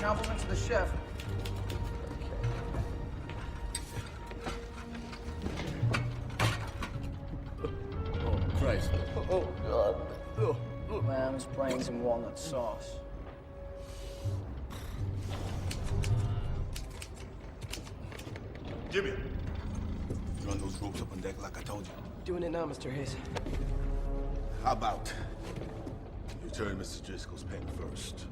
Compliments of the chef. Oh, Christ. Oh, God. Lamb's brains and walnut sauce. Jimmy! Run those ropes up on deck like I told you. Doing it now, Mr. Hayes. How about you turn Mr. Driscoll's pen first?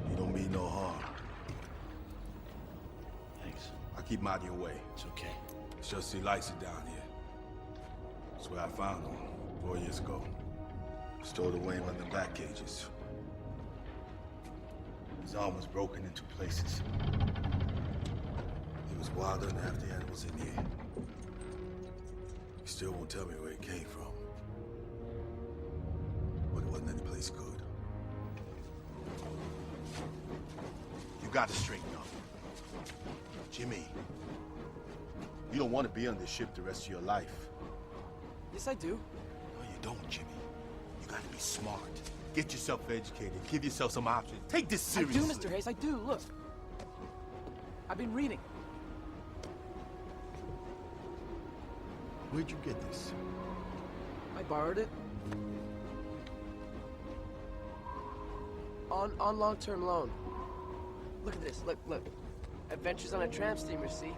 You don't mean no harm. Thanks. I keep him out of your way. It's okay. It's just he likes it down here. That's where I found him 4 years ago. Stowed away in one of them back cages. His arm was broken into places. He was wilder than half the animals in here. He still won't tell me where it came from. But it wasn't any place good. You got to straighten up. Jimmy, you don't want to be on this ship the rest of your life. Yes, I do. No, you don't, Jimmy. You gotta be smart. Get yourself educated. Give yourself some options. Take this seriously. I do, Mr. Hayes, I do. Look. I've been reading. Where'd you get this? I borrowed it. On long-term loan. Look at this. Look. Adventures on a tramp steamer, see?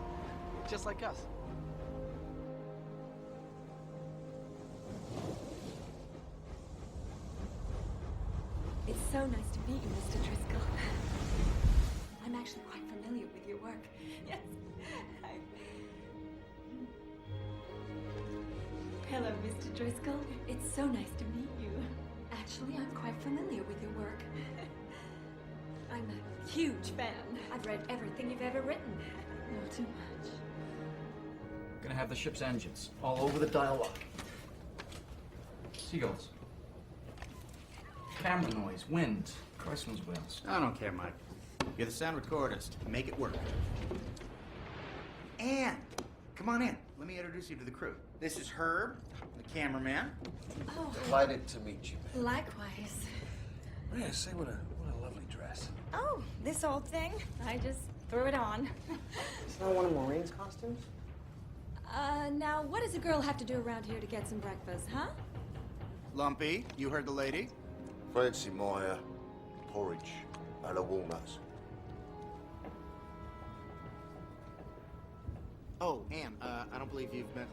Just like us. It's so nice to meet you, Mr. Driscoll. I'm actually quite familiar with your work. Yes. Hello, Mr. Driscoll. It's so nice to meet you. Actually, I'm quite familiar with your work. I'm a huge fan. I've read everything you've ever written. Not too much. Gonna have the ship's engines all over the dial lock. Seagulls. Camera noise, wind, Christmas whales. I don't care, Mike. You're the sound recordist. Make it work. And come on in. Let me introduce you to the crew. This is Herb, the cameraman. Oh, Delighted to meet you, man. likewise. Yeah, say what a lovely dress. Oh, this old thing. I just threw it on. It's not one of Maureen's costumes? Now what does a girl have to do around here to get some breakfast, huh? Lumpy, you heard the lady. Fancy my porridge and a walnuts. Oh, Anne, I don't believe you've met,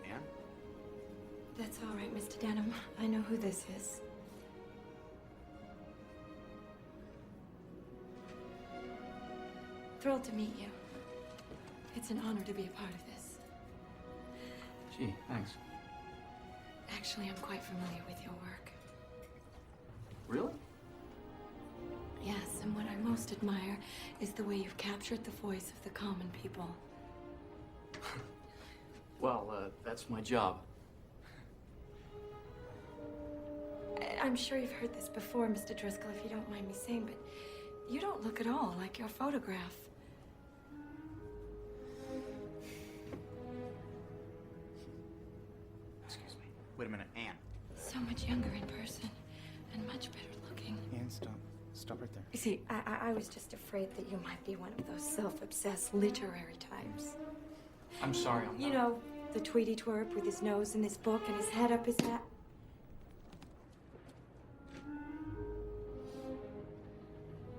Anne? That's all right, Mr. Denham. I know who this is. Thrilled to meet you. It's an honor to be a part of this. Gee, thanks. Actually, I'm quite familiar with your work. Really? Yes, and what I most admire is the way you've captured the voice of the common people. Well, that's my job. I'm sure you've heard this before, Mr. Driscoll, if you don't mind me saying, but you don't look at all like your photograph. Excuse me. Wait a minute, Anne. So much younger in person, and much better looking. Anne, stop. Stop right there. You see, I was just afraid that you might be one of those self-obsessed literary types. I'm sorry, I'm You not. know, the Tweety twerp with his nose in his book and his head up his hat.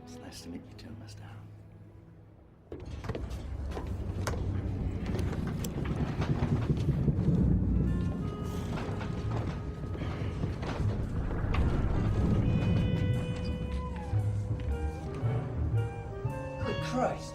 It's nice to meet you too, Mr. Howe. Good Christ.